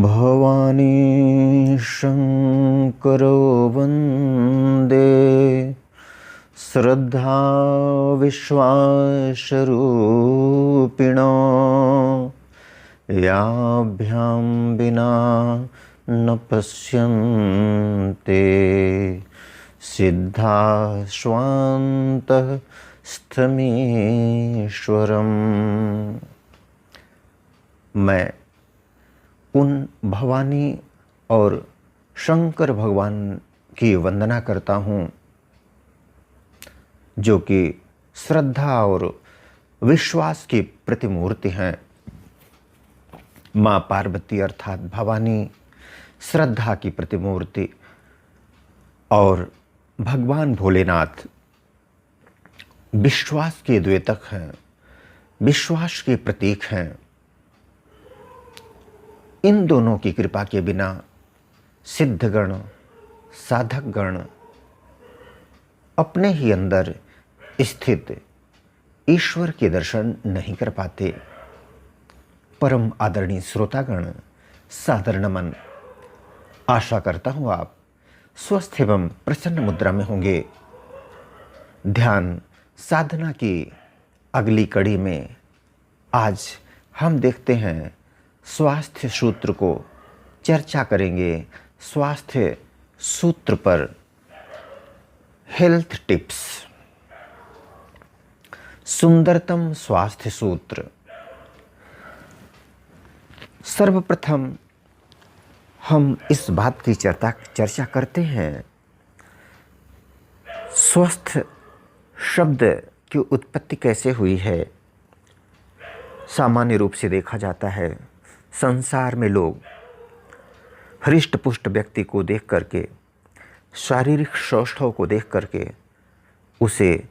भवानी शंकरो वन्दे श्रद्धा विश्वासरूपिणो याभ्यां विना न पश्यन्ते सिद्धा स्वान्तः स्थमीश्वरम्। मैं उन भवानी और शंकर भगवान की वंदना करता हूँ जो कि श्रद्धा और विश्वास की प्रतिमूर्ति हैं। माँ पार्वती अर्थात भवानी श्रद्धा की प्रतिमूर्ति और भगवान भोलेनाथ विश्वास के द्योतक हैं, विश्वास के प्रतीक हैं। इन दोनों की कृपा के बिना सिद्धगण साधकगण अपने ही अंदर स्थित ईश्वर के दर्शन नहीं कर पाते। परम आदरणीय श्रोतागण, सादर नमन। आशा करता हूँ आप स्वस्थ एवं प्रसन्न मुद्रा में होंगे। ध्यान साधना की अगली कड़ी में आज हम देखते हैं स्वास्थ्य सूत्र को चर्चा करेंगे। स्वास्थ्य सूत्र पर हेल्थ टिप्स, सुंदरतम स्वास्थ्य सूत्र। सर्वप्रथम हम इस बात की चर्चा करते हैं स्वस्थ शब्द की उत्पत्ति कैसे हुई है। सामान्य रूप से देखा जाता है संसार में लोग हृष्ट पुष्ट व्यक्ति को देख करके, शारीरिक सौष्ठव को देख करके उसे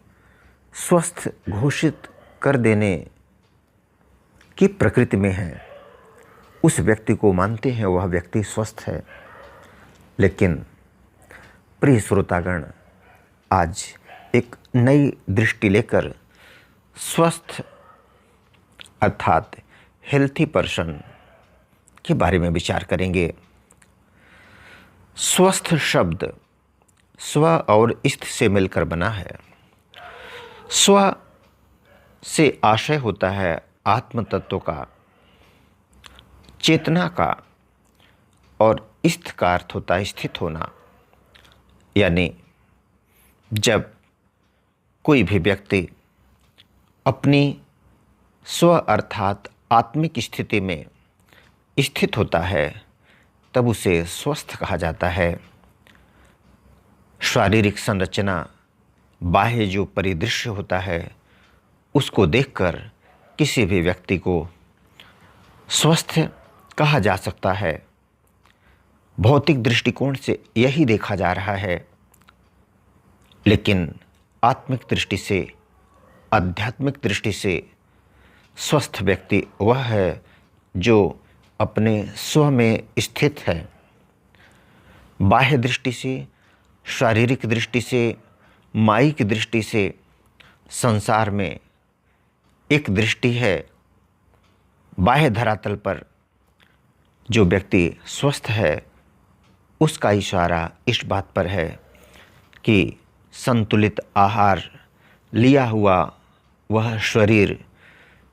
स्वस्थ घोषित कर देने की प्रकृति में है। उस व्यक्ति को मानते हैं वह व्यक्ति स्वस्थ है। लेकिन प्रिय श्रोतागण, आज एक नई दृष्टि लेकर स्वस्थ अर्थात हेल्थी पर्सन के बारे में विचार करेंगे। स्वस्थ शब्द स्व और इष्ट से मिलकर बना है। स्व से आशय होता है आत्म तत्व का, चेतना का, और इष्ट का अर्थ होता है स्थित होना। यानी जब कोई भी व्यक्ति अपनी स्व अर्थात आत्मिक स्थिति में स्थित होता है तब उसे स्वस्थ कहा जाता है। शारीरिक संरचना, बाह्य जो परिदृश्य होता है उसको देखकर किसी भी व्यक्ति को स्वस्थ कहा जा सकता है। भौतिक दृष्टिकोण से यही देखा जा रहा है, लेकिन आत्मिक दृष्टि से, आध्यात्मिक दृष्टि से स्वस्थ व्यक्ति वह है जो अपने स्व में स्थित है। बाह्य दृष्टि से, शारीरिक दृष्टि से, मायिक दृष्टि से संसार में एक दृष्टि है। बाह्य धरातल पर जो व्यक्ति स्वस्थ है उसका इशारा इस बात पर है कि संतुलित आहार लिया हुआ वह शरीर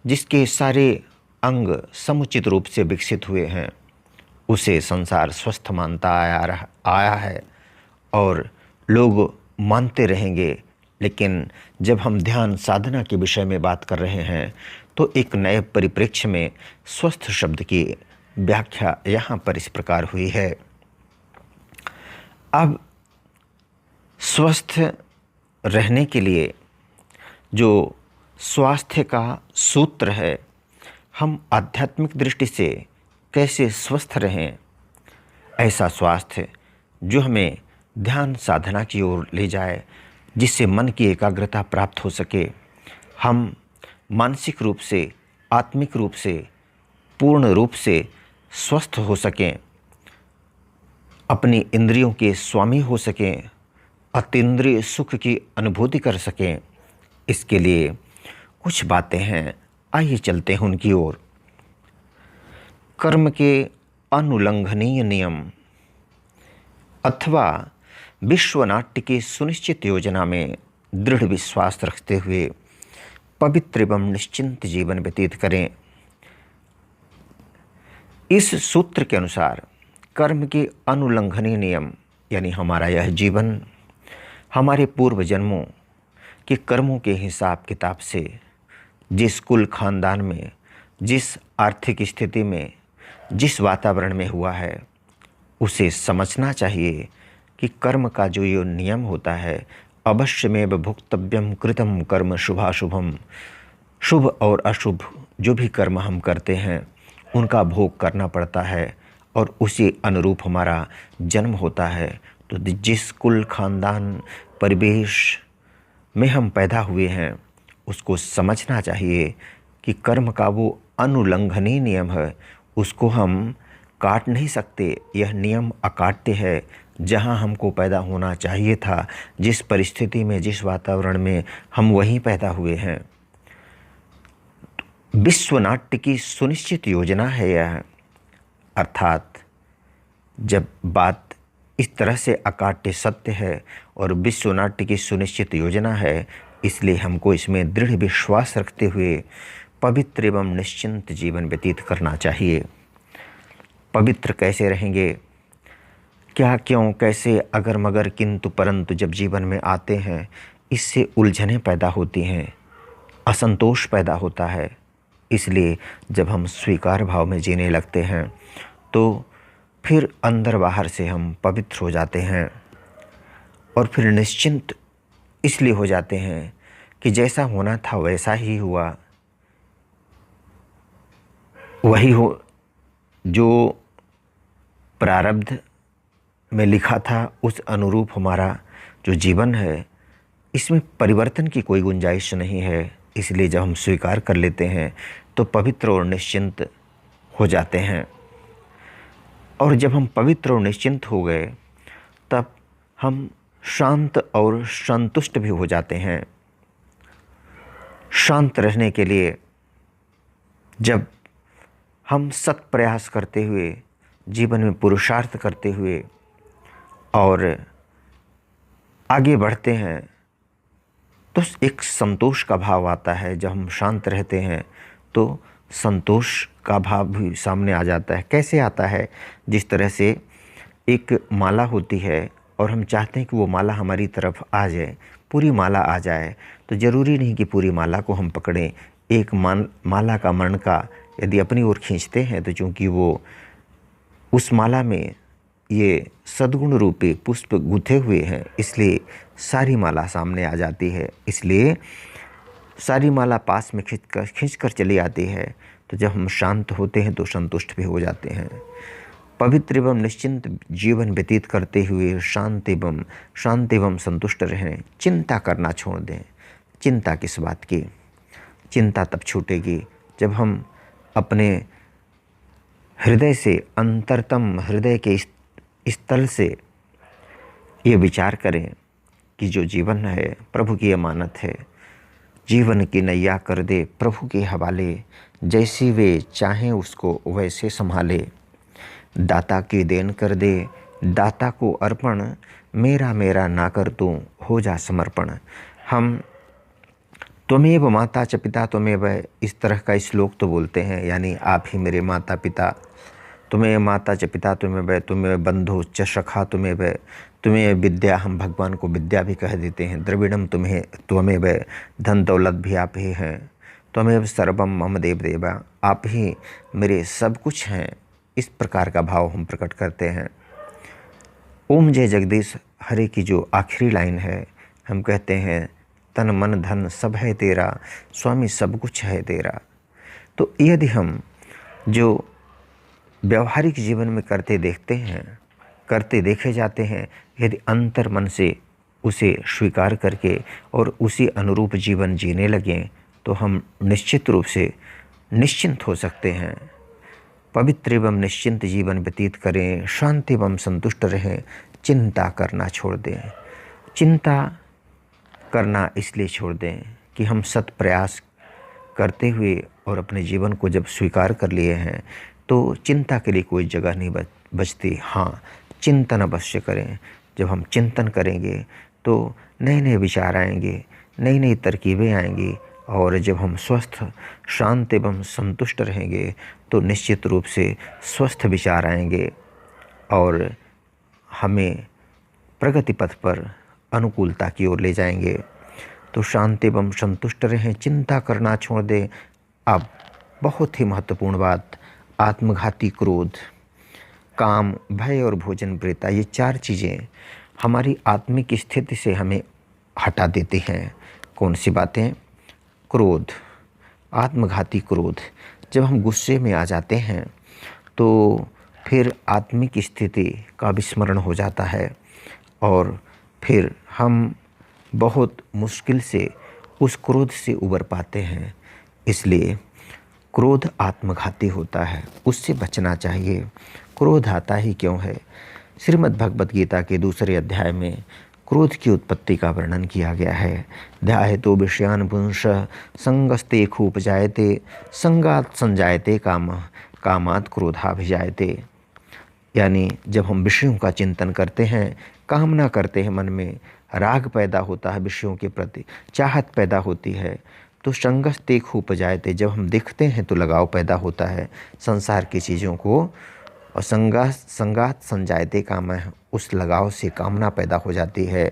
जिसके सारे अंग समुचित रूप से विकसित हुए हैं उसे संसार स्वस्थ मानता आया है और लोग मानते रहेंगे। लेकिन जब हम ध्यान साधना के विषय में बात कर रहे हैं तो एक नए परिप्रेक्ष्य में स्वस्थ शब्द की व्याख्या यहाँ पर इस प्रकार हुई है। अब स्वस्थ रहने के लिए जो स्वास्थ्य का सूत्र है, हम आध्यात्मिक दृष्टि से कैसे स्वस्थ रहें, ऐसा स्वास्थ्य जो हमें ध्यान साधना की ओर ले जाए, जिससे मन की एकाग्रता प्राप्त हो सके, हम मानसिक रूप से, आत्मिक रूप से, पूर्ण रूप से स्वस्थ हो सकें, अपनी इंद्रियों के स्वामी हो सकें, अतीन्द्रिय सुख की अनुभूति कर सकें। इसके लिए कुछ बातें हैं, आइए चलते हैं उनकी ओर। कर्म के अनुलंघनीय नियम अथवा विश्वनाट्य की सुनिश्चित योजना में दृढ़ विश्वास रखते हुए पवित्र एवं निश्चिंत जीवन व्यतीत करें। इस सूत्र के अनुसार कर्म के अनुलंघनीय नियम यानी हमारा यह जीवन हमारे पूर्व जन्मों के कर्मों के हिसाब किताब से जिस कुल खानदान में, जिस आर्थिक स्थिति में, जिस वातावरण में हुआ है, उसे समझना चाहिए कि कर्म का जो ये नियम होता है, अवश्यमेव भुक्तव्यम कृतम कर्म शुभाशुभम, शुभ और अशुभ जो भी कर्म हम करते हैं उनका भोग करना पड़ता है और उसी अनुरूप हमारा जन्म होता है। तो जिस कुल खानदान परिवेश में हम पैदा हुए हैं उसको समझना चाहिए कि कर्म का वो अनुलंघनीय नियम है, उसको हम काट नहीं सकते। यह नियम अकाट्य है। जहाँ हमको पैदा होना चाहिए था, जिस परिस्थिति में, जिस वातावरण में, हम वहीं पैदा हुए हैं। विश्वनाट्य की सुनिश्चित योजना है यह, अर्थात जब बात इस तरह से अकाट्य सत्य है और विश्वनाट्य की सुनिश्चित योजना है, इसलिए हमको इसमें दृढ़ विश्वास रखते हुए पवित्र एवं निश्चिंत जीवन व्यतीत करना चाहिए। पवित्र कैसे रहेंगे, क्या, क्यों, कैसे, अगर मगर, किंतु परंतु जब जीवन में आते हैं इससे उलझनें पैदा होती हैं, असंतोष पैदा होता है। इसलिए जब हम स्वीकार भाव में जीने लगते हैं तो फिर अंदर बाहर से हम पवित्र हो जाते हैं और फिर निश्चिंत इसलिए हो जाते हैं कि जैसा होना था वैसा ही हुआ, वही हो जो प्रारब्ध में लिखा था उस अनुरूप हमारा जो जीवन है, इसमें परिवर्तन की कोई गुंजाइश नहीं है। इसलिए जब हम स्वीकार कर लेते हैं तो पवित्र और निश्चिंत हो जाते हैं। और जब हम पवित्र और निश्चिंत हो गए तब हम शांत और संतुष्ट भी हो जाते हैं। शांत रहने के लिए जब हम सत प्रयास करते हुए, जीवन में पुरुषार्थ करते हुए और आगे बढ़ते हैं तो एक संतोष का भाव आता है। जब हम शांत रहते हैं तो संतोष का भाव भी सामने आ जाता है। कैसे आता है? जिस तरह से एक माला होती है और हम चाहते हैं कि वो माला हमारी तरफ आ जाए, पूरी माला आ जाए, तो ज़रूरी नहीं कि पूरी माला को हम पकड़ें। एक माला का मणका यदि अपनी ओर खींचते हैं तो चूँकि वो उस माला में ये सद्गुण रूपी पुष्प गुथे हुए हैं, इसलिए सारी माला सामने आ जाती है। इसलिए सारी माला पास में खींच कर चली आती है। तो जब हम शांत होते हैं तो संतुष्ट भी हो जाते हैं। पवित्र एवं निश्चिंत जीवन व्यतीत करते हुए शांत एवं संतुष्ट रहें। चिंता करना छोड़ दें। चिंता किस बात की? चिंता तब छूटेगी जब हम अपने हृदय से, अंतरतम हृदय के स्थल से ये विचार करें कि जो जीवन है प्रभु की अमानत है। जीवन की नैया कर दे प्रभु के हवाले, जैसी वे चाहें उसको वैसे संभाले। दाता की देन कर दे दाता को अर्पण, मेरा मेरा ना कर तू हो जा समर्पण। हम त्वमेव माता च पिता त्वमेव, इस तरह का श्लोक तो बोलते हैं, यानी आप ही मेरे माता पिता, तुम्हें माता च पिता तुम्हें, तुम्हें बंधु च सखा तुम्हें, तुम्हें विद्या, हम भगवान को विद्या भी कह देते हैं। द्रविड़म तुम्हें त्वमेव, धन दौलत भी आप ही हैं। त्वमेव सर्वम मम देव देवा, आप ही मेरे सब कुछ हैं। इस प्रकार का भाव हम प्रकट करते हैं। ओम जय जगदीश हरे की जो आखिरी लाइन है, हम कहते हैं तन मन धन सब है तेरा, स्वामी सब कुछ है तेरा। तो यदि हम जो व्यवहारिक जीवन में करते देखते हैं, करते देखे जाते हैं, यदि अंतर मन से उसे स्वीकार करके और उसी अनुरूप जीवन जीने लगें तो हम निश्चित रूप से निश्चिंत हो सकते हैं। पवित्र एवं निश्चिंत जीवन व्यतीत करें, शांति एवं संतुष्ट रहें, चिंता करना छोड़ दें। चिंता करना इसलिए छोड़ दें कि हम सत प्रयास करते हुए और अपने जीवन को जब स्वीकार कर लिए हैं तो चिंता के लिए कोई जगह नहीं बचती। हाँ, चिंतन अवश्य करें। जब हम चिंतन करेंगे तो नए नए विचार आएंगे, नई नई तरकीबें आएंगी, और जब हम स्वस्थ, शांत एवं संतुष्ट रहेंगे तो निश्चित रूप से स्वस्थ विचार आएंगे और हमें प्रगति पथ पर अनुकूलता की ओर ले जाएंगे। तो शांत एवं संतुष्ट रहें, चिंता करना छोड़ दें। अब बहुत ही महत्वपूर्ण बात, आत्मघाती क्रोध, काम, भय और भोजन प्रियता, ये 4 चीज़ें हमारी आत्मिक स्थिति से हमें हटा देती हैं। कौन सी बातें? क्रोध, आत्मघाती क्रोध। जब हम गुस्से में आ जाते हैं तो फिर आत्मिक स्थिति का विस्मरण हो जाता है और फिर हम बहुत मुश्किल से उस क्रोध से उबर पाते हैं। इसलिए क्रोध आत्मघाती होता है, उससे बचना चाहिए। क्रोध आता ही क्यों है? श्रीमद् भगवद गीता के 2 अध्याय में क्रोध की उत्पत्ति का वर्णन किया गया है। ध्यायतो विषयान् पुंसः संगस्ते खूपजायते संगात् संजायते कामः कामात् क्रोधाभिजायते। यानी जब हम विषयों का चिंतन करते हैं, कामना करते हैं, मन में राग पैदा होता है, विषयों के प्रति चाहत पैदा होती है, तो संगस्ते खूपजायते, जब हम देखते हैं तो लगाव पैदा होता है संसार की चीज़ों को, और संगात संजायते कामः, उस लगाव से कामना पैदा हो जाती है।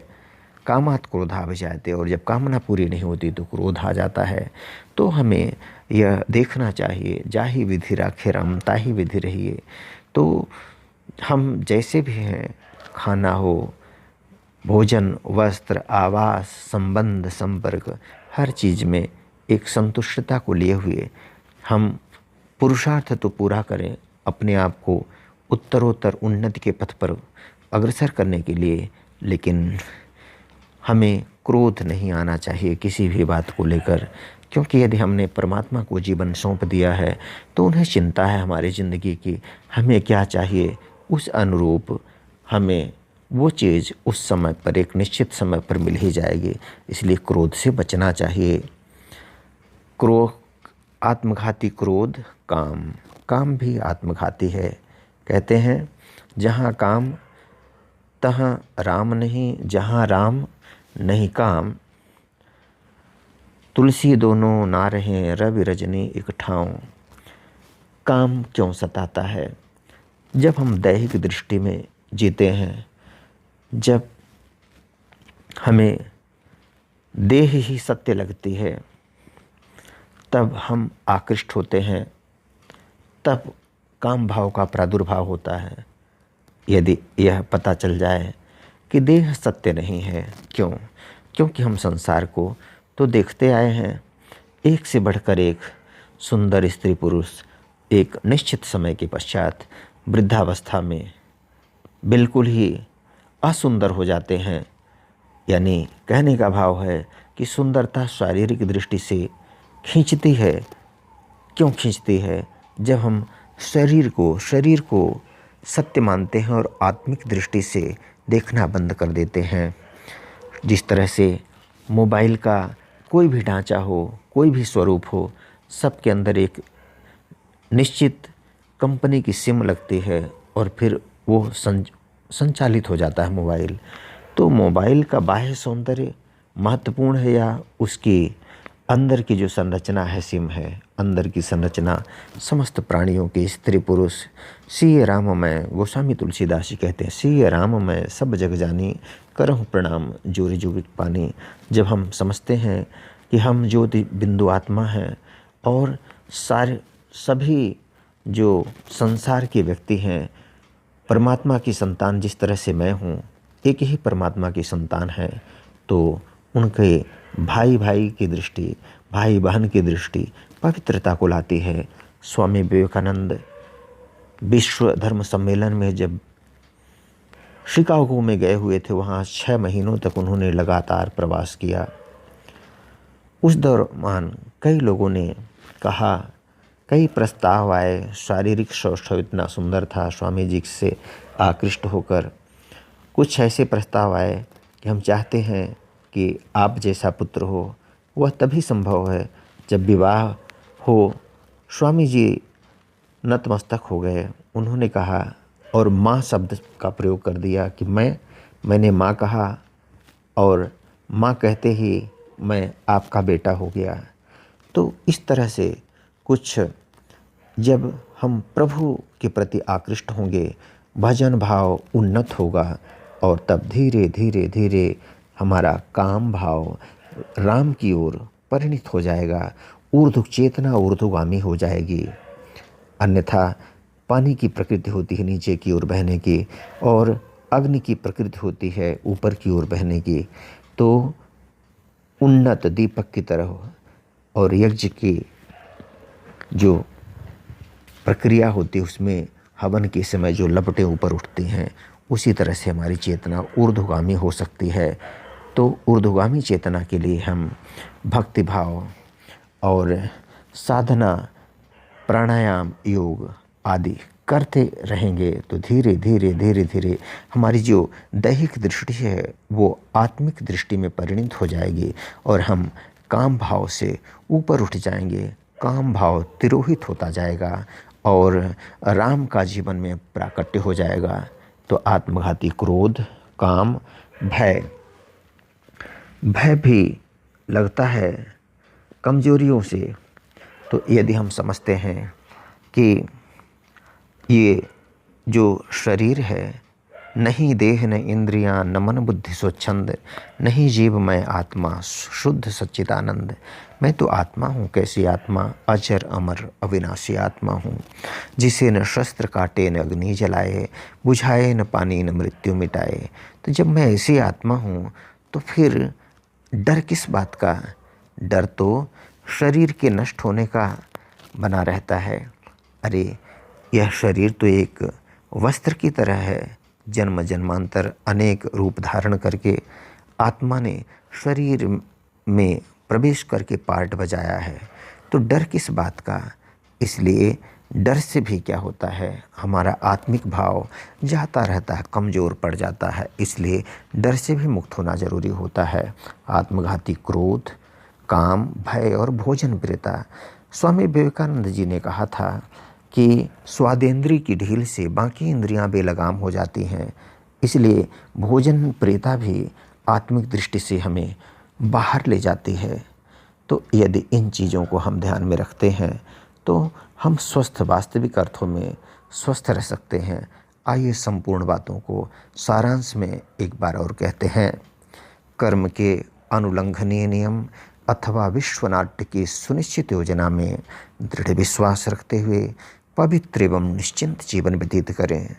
कामात् क्रोधाभिजायते, और जब कामना पूरी नहीं होती तो क्रोध आ जाता है। तो हमें यह देखना चाहिए, जाहि विधि राखे राम ताहि विधि रहिए। तो हम जैसे भी हैं, खाना हो, भोजन, वस्त्र, आवास, संबंध, संपर्क, हर चीज़ में एक संतुष्टता को लिए हुए हम पुरुषार्थ तो पूरा करें, अपने आप को उत्तरोत्तर उन्नति के पथ पर अग्रसर करने के लिए। लेकिन हमें क्रोध नहीं आना चाहिए किसी भी बात को लेकर, क्योंकि यदि हमने परमात्मा को जीवन सौंप दिया है तो उन्हें चिंता है हमारी ज़िंदगी की, हमें क्या चाहिए, उस अनुरूप हमें वो चीज़ उस समय पर, एक निश्चित समय पर मिल ही जाएगी। इसलिए क्रोध से बचना चाहिए। क्रोध, आत्मघाती क्रोध, काम, काम भी आत्मघाती है। कहते हैं जहाँ काम तहाँ राम नहीं, जहाँ राम नहीं काम, तुलसी दोनों ना रहें रवि रजनी एक ठाऊं। काम क्यों सताता है? जब हम दैहिक दृष्टि में जीते हैं, जब हमें देह ही सत्य लगती है, तब हम आकृष्ट होते हैं, तब काम भाव का प्रादुर्भाव होता है। यदि यह पता चल जाए कि देह सत्य नहीं है, क्यों? क्योंकि हम संसार को तो देखते आए हैं, एक से बढ़कर एक सुंदर स्त्री पुरुष एक निश्चित समय के पश्चात वृद्धावस्था में बिल्कुल ही असुंदर हो जाते हैं। यानी कहने का भाव है कि सुंदरता शारीरिक दृष्टि से खींचती है। क्यों खींचती है? जब हम शरीर को सत्य मानते हैं और आत्मिक दृष्टि से देखना बंद कर देते हैं। जिस तरह से मोबाइल का कोई भी ढांचा हो, कोई भी स्वरूप हो, सबके अंदर एक निश्चित कंपनी की सिम लगती है और फिर वो संचालित हो जाता है मोबाइल। तो मोबाइल का बाह्य सौंदर्य महत्वपूर्ण है या उसकी अंदर की जो संरचना है, सिम है, अंदर की संरचना समस्त प्राणियों की, स्त्री पुरुष। सिय राम मैं, गोस्वामी तुलसीदास जी कहते हैं, सिय राम मैं सब जग जानी, करहूँ प्रणाम जोरी जुगित पानी। जब हम समझते हैं कि हम ज्योति बिंदु आत्मा हैं और सभी जो संसार के व्यक्ति हैं परमात्मा की संतान, जिस तरह से मैं हूँ एक ही परमात्मा की संतान है, तो उनके भाई भाई की दृष्टि, भाई बहन की दृष्टि पवित्रता को लाती है। स्वामी विवेकानंद विश्व धर्म सम्मेलन में जब शिकागो में गए हुए थे, वहाँ 6 महीनों तक उन्होंने लगातार प्रवास किया। उस दौरान कई लोगों ने कहा, कई प्रस्ताव आए, शारीरिक सौष्ठव इतना सुंदर था स्वामी जी से आकृष्ट होकर। कुछ ऐसे प्रस्ताव आए कि हम चाहते हैं कि आप जैसा पुत्र हो, वह तभी संभव है जब विवाह हो। स्वामी जी नतमस्तक हो गए। उन्होंने कहा और माँ शब्द का प्रयोग कर दिया कि मैंने माँ कहा और माँ कहते ही मैं आपका बेटा हो गया। तो इस तरह से कुछ जब हम प्रभु के प्रति आकृष्ट होंगे, भजन भाव उन्नत होगा और तब धीरे धीरे धीरे हमारा काम भाव राम की ओर परिणित हो जाएगा, ऊर्ध्व चेतना ऊर्ध्वगामी हो जाएगी। अन्यथा पानी की प्रकृति होती है नीचे की ओर बहने की और अग्नि की प्रकृति होती है ऊपर की ओर बहने की। तो उन्नत दीपक की तरह और यज्ञ की जो प्रक्रिया होती है उसमें हवन के समय जो लपटें ऊपर उठती हैं, उसी तरह से हमारी चेतना ऊर्ध्वगामी हो सकती है। तो ऊर्ध्वगामी चेतना के लिए हम भक्ति भाव और साधना, प्राणायाम, योग आदि करते रहेंगे तो धीरे धीरे धीरे धीरे हमारी जो दैहिक दृष्टि है वो आत्मिक दृष्टि में परिणित हो जाएगी और हम काम भाव से ऊपर उठ जाएंगे। काम भाव तिरोहित होता जाएगा और राम का जीवन में प्राकट्य हो जाएगा। तो आत्मघाती क्रोध, काम, भय भी लगता है कमजोरियों से। तो यदि हम समझते हैं कि ये जो शरीर है, नहीं देह न इंद्रियां न मन बुद्धि स्वच्छंद, नहीं जीव मैं आत्मा शुद्ध सच्चिदानंद। मैं तो आत्मा हूँ। कैसी आत्मा? अजर अमर अविनाशी आत्मा हूँ, जिसे न शस्त्र काटे न अग्नि जलाए, बुझाए न पानी न मृत्यु मिटाए। तो जब मैं ऐसी आत्मा हूँ तो फिर डर किस बात का? डर तो शरीर के नष्ट होने का बना रहता है। अरे यह शरीर तो एक वस्त्र की तरह है। जन्म जन्मांतर अनेक रूप धारण करके आत्मा ने शरीर में प्रवेश करके पार्ट बजाया है। तो डर किस बात का? इसलिए डर से भी क्या होता है, हमारा आत्मिक भाव जाता रहता है, कमज़ोर पड़ जाता है। इसलिए डर से भी मुक्त होना जरूरी होता है। आत्मघाती क्रोध, काम, भय और भोजन प्रियता। स्वामी विवेकानंद जी ने कहा था कि स्वादेंद्रिय की ढील से बाकी इंद्रियां बेलगाम हो जाती हैं। इसलिए भोजन प्रियता भी आत्मिक दृष्टि से हमें बाहर ले जाती है। तो यदि इन चीज़ों को हम ध्यान में रखते हैं तो हम स्वस्थ, वास्तविक अर्थों में स्वस्थ रह सकते हैं। आइए संपूर्ण बातों को सारांश में एक बार और कहते हैं। कर्म के अनुलंघनीय नियम अथवा विश्वनाट्य की सुनिश्चित योजना में दृढ़ विश्वास रखते हुए पवित्र एवं निश्चिंत जीवन व्यतीत करें।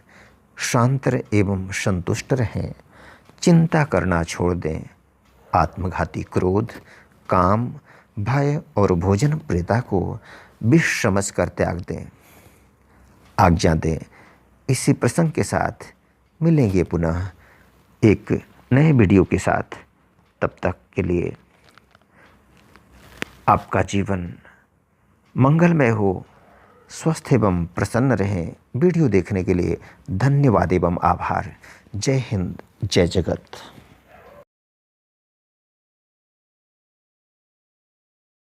शांत एवं संतुष्ट रहें, चिंता करना छोड़ दें, आत्मघाती क्रोध, काम, भय और भोजन प्रियता को विष समझ कर त्याग दें, आज्ञा दें। इसी प्रसंग के साथ मिलेंगे पुनः एक नए वीडियो के साथ। तब तक के लिए आपका जीवन मंगलमय हो, स्वस्थ एवं प्रसन्न रहें। वीडियो देखने के लिए धन्यवाद एवं आभार। जय हिंद, जय जगत।